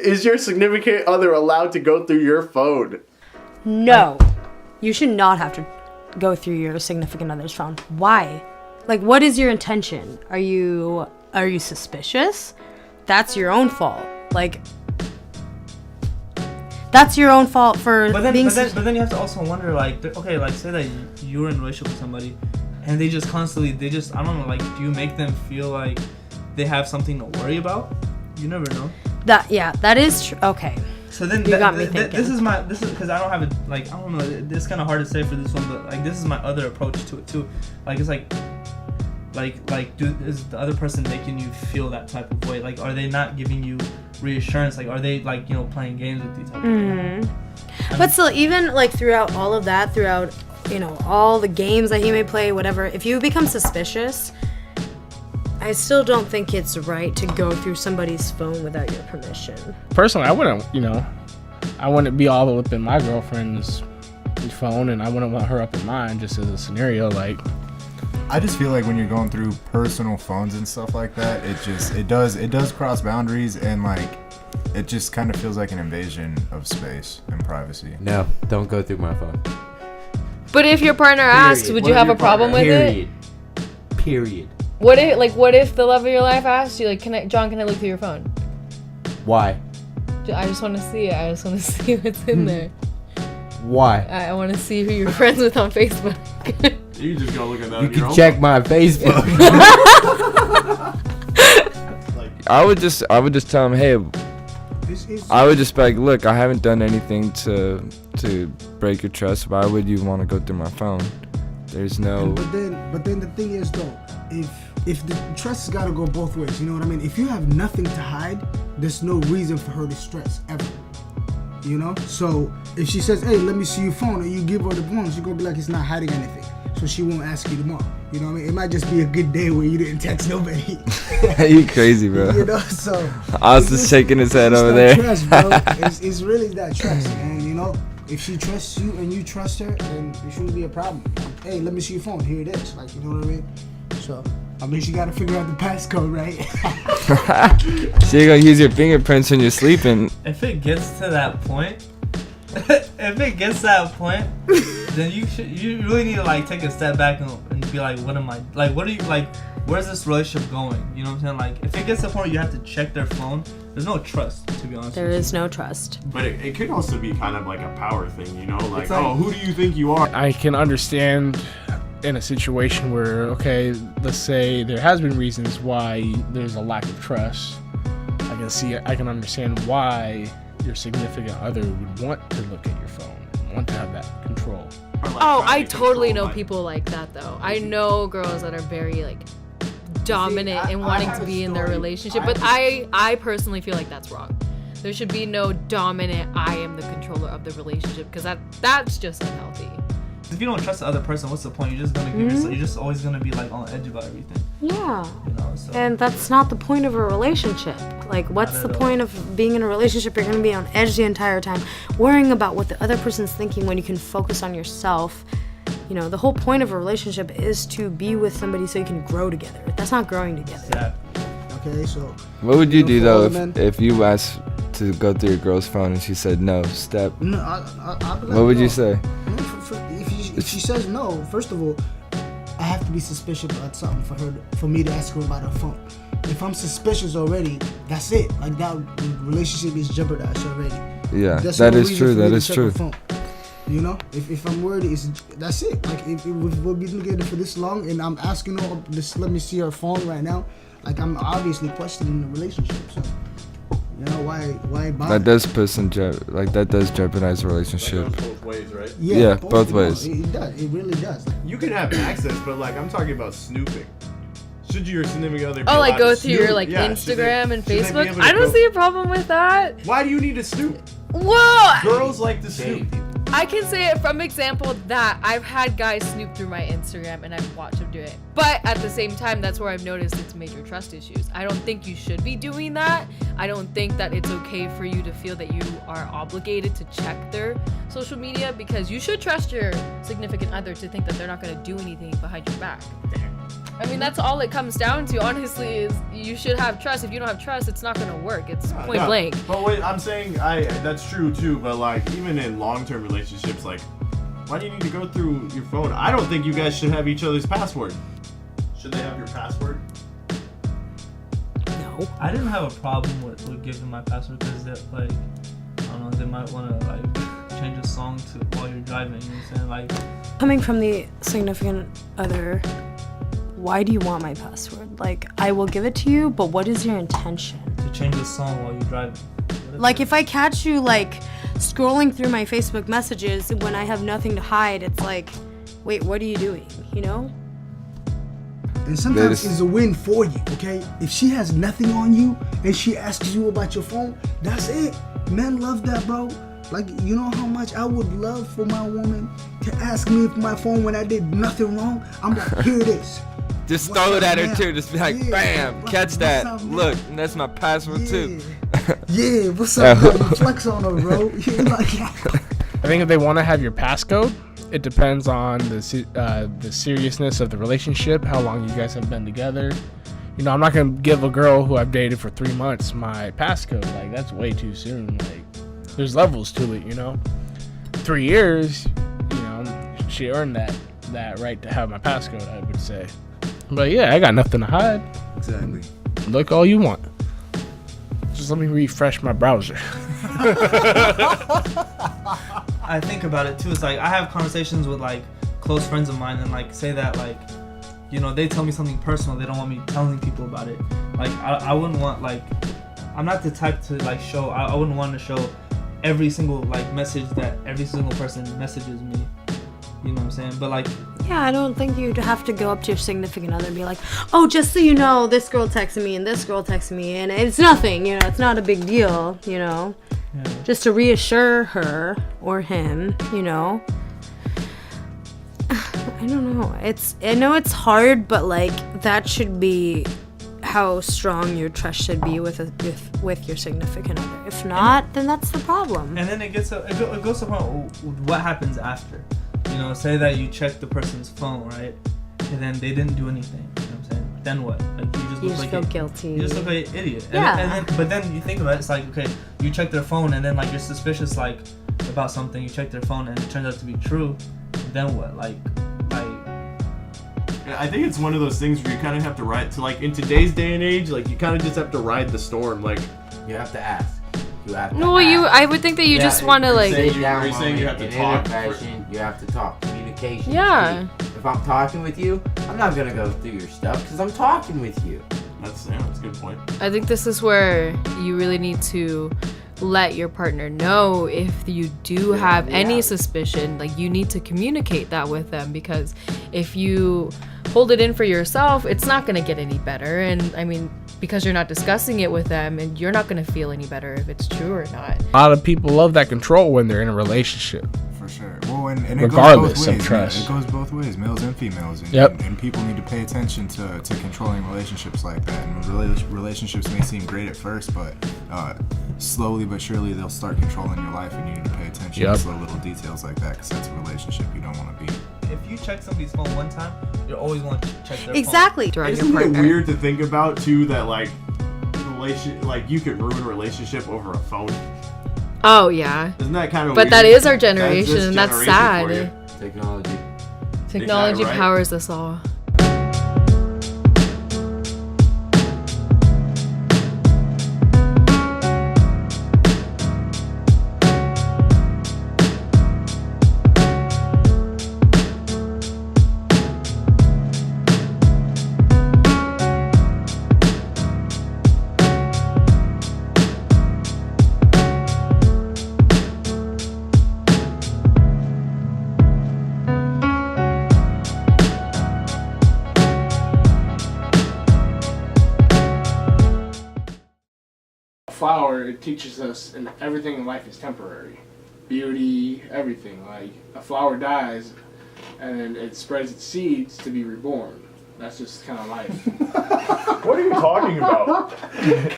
Is your significant other allowed to go through your phone? No. You should not have to go through your significant other's phone. Why? Like, what is your intention? Are you suspicious? That's your own fault. Like, that's your own fault for being... But then you have to also wonder, like, okay, like, say that you're in a relationship with somebody, and they just constantly, I don't know, like, do you make them feel like they have something to worry about? You never know. That is true. Okay. So then you got me thinking. This is because I don't have it, like, I don't know, it's kind of hard to say for this one, but, like, this is my other approach to it, too. Like, it's like is the other person making you feel that type of way? Like, are they not giving you reassurance? Like, are they, like, you know, playing games with you type of thing? But still, even, like, throughout all of that, throughout, you know, all the games that he may play, whatever, if you become suspicious, I still don't think it's right to go through somebody's phone without your permission. Personally, I wouldn't be all up in my girlfriend's phone, and I wouldn't want her up in mine, just as a scenario. Like, I just feel like when you're going through personal phones and stuff like that, it does cross boundaries, and like it just kind of feels like an invasion of space and privacy. No, don't go through my phone. But if your partner asks, would you have a problem with it? Period. What if the love of your life asked you, like, John, can I look through your phone? Why? I just want to see it. I just want to see what's in there. Why? I want to see who you're friends with on Facebook. You just go look at that. You can check my Facebook. I would just tell him, hey, I would just be like, look, I haven't done anything to break your trust. Why would you want to go through my phone? There's no. But then the thing is, though, if the trust has got to go both ways, you know what I mean? If you have nothing to hide, there's no reason for her to stress ever. You know? So if she says, hey, let me see your phone, and you give her the phone, she's gonna be like, it's not hiding anything. So she won't ask you tomorrow. You know what I mean? It might just be a good day where you didn't text nobody. You crazy, bro. You know, so I was just shaking his head over there. Trust, bro. It's really that trust. And you know, if she trusts you and you trust her, then it shouldn't be a problem. Hey, let me see your phone. Here it is. Like, you know what I mean? So I mean, she gotta figure out the passcode, right? So you're gonna use your fingerprints when you're sleeping. If it gets to that point, then you really need to, like, take a step back and be like, what am I, like, what are you, like, where's this relationship going? You know what I'm saying? Like, if it gets to the point where you have to check their phone, there's no trust, to be honest. There is no trust. But it could also be kind of like a power thing, you know? Like, oh, who do you think you are? I can understand in a situation where, okay, let's say there has been reasons why there's a lack of trust. I can understand why your significant other would want to look at your phone, want to have that control. Oh, I totally know people like that, though. I know girls that are very, like, dominant and wanting to be in their relationship, but I personally feel like that's wrong. There should be no dominant, I am the controller of the relationship, because that's just unhealthy. If you don't trust the other person, what's the point? You're just gonna give yourself, you're just always gonna be, like, on edge about everything. Yeah. You know, so. And that's not the point of a relationship. Like, what's the point of being in a relationship? You're going to be on edge the entire time, worrying about what the other person's thinking when you can focus on yourself. You know, the whole point of a relationship is to be with somebody so you can grow together. That's not growing together. Yeah. Okay, so. What would you do, though, if you asked to go through your girl's phone and she said no? Step. No, I'll be like, what would you say? If she says no, first of all, I have to be suspicious about something for me to ask her about her phone. If I'm suspicious already, that's it. Like, that relationship is jeopardized already. Yeah, that is true. That is true. You know, if I'm worried, that's it. Like, if we'll be together for this long and I'm asking her, just let me see her phone right now, like, I'm obviously questioning the relationship. So, you know, why bother? That does that does jeopardize a relationship. That goes both ways, right? Yeah, both ways. It does. It really does. You can have access, but, like, I'm talking about snooping. Should your significant other be like, go to through snoop? your, like, yeah, Instagram and should they be Facebook? able to I don't go- see a problem with that. Why do you need to snoop? Whoa! Girls like to snoop. I can say it from example that I've had guys snoop through my Instagram and I've watched them do it. But at the same time, that's where I've noticed it's major trust issues. I don't think you should be doing that. I don't think that it's okay for you to feel that you are obligated to check their social media, because you should trust your significant other to think that they're not going to do anything behind your back. I mean, that's all it comes down to, honestly, is you should have trust. If you don't have trust, it's not gonna work. It's point blank. But wait, I'm saying that's true too. But like, even in long-term relationships, like, why do you need to go through your phone? I don't think you guys should have each other's password. Should they have your password? No. I didn't have a problem with giving my password because like, I don't know, they might want to like change a song to while you're driving. You know what I'm saying? Like, Coming from the significant other, why do you want my password? Like, I will give it to you, but what is your intention? to change a song while you're driving. Like, if I catch you, like, scrolling through my Facebook messages when I have nothing to hide, it's like, wait, what are you doing? You know? And sometimes it's a win for you, okay? If she has nothing on you and she asks you about your phone, that's it. Men love that, bro. Like, you know how much I would love for my woman to ask me for my phone when I did nothing wrong? I'm like, here it is. Just What's throw it up at her now? too. Just be like, Yeah, bam, right. catch What's that. up now? Look, that's my password too. Yeah, what's up, bro? You flex on her, bro. You're like, I think if they want to have your passcode, it depends on the seriousness of the relationship, how long you guys have been together. You know, I'm not gonna give a girl who I've dated for 3 months my passcode. Like, that's way too soon. Like, there's levels to it, you know. 3 years, you know, she earned that right to have my passcode, I would say. But yeah, I got nothing to hide. Exactly. Look all you want. Just let me refresh my browser. I think about it too. It's like I have conversations with like close friends of mine, and like say that like, you know, they tell me something personal. They don't want me telling people about it. Like I wouldn't want like, I'm not the type to like show. I wouldn't want to show every single like message that every single person messages me. You know what I'm saying? But like, Yeah, I don't think you'd have to go up to your significant other and be like, oh, just so you know, this girl texted me and this girl texted me, and it's nothing, you know, it's not a big deal, you know. yeah. Just to reassure her or him, you know. I don't know. I know it's hard, but like that should be how strong your trust should be with your significant other. If not, then that's the problem. And then it goes to the point what happens after. You know, say that you check the person's phone, right? And then they didn't do anything. You know what I'm saying? Then what? Like You just feel guilty. You just look like an idiot. Yeah. But then you think about it, it's like, okay, you check their phone and then like you're suspicious like about something. You check their phone and it turns out to be true. Then what? Like. Yeah, I think it's one of those things where you kind of have to ride to, like, in today's day and age, like, you kind of just have to ride the storm. Like, You have to ask. You have to No, ask. I would think that you Yeah, just want to like. say- Sit down Are you saying you have to in talk interaction, you have to talk. Communication. is Yeah. key. If I'm talking with you, I'm not gonna go through your stuff because I'm talking with you. that's a good point. I think this is where you really need to let your partner know if you do have any suspicion. Like, you need to communicate that with them, because if you hold it in for yourself, it's not going to get any better. And I mean, because you're not discussing it with them, and you're not going to feel any better if it's true or not. A lot of people love that control when they're in a relationship. For sure. Well, and it Regardless goes of both ways. trust. It goes both ways, males and females. And, Yep. and people need to pay attention to controlling relationships like that. And relationships may seem great at first, but slowly but surely they'll start controlling your life, and you need to pay attention Yep. to little details like that, because that's a relationship you don't want to be. If you check somebody's phone one time, you're always going to check their Exactly. Isn't it weird to think about, too, that, like, you could ruin a relationship over a phone? Oh, yeah. Isn't that kind of But weird? that is our That's generation, this and that's generation for you. sad. Technology. Technology right? powers us all. Flower, it teaches us, and everything in life is temporary. Beauty, everything. Like, a flower dies, and then it spreads its seeds to be reborn. That's just kind of life. What are you talking about?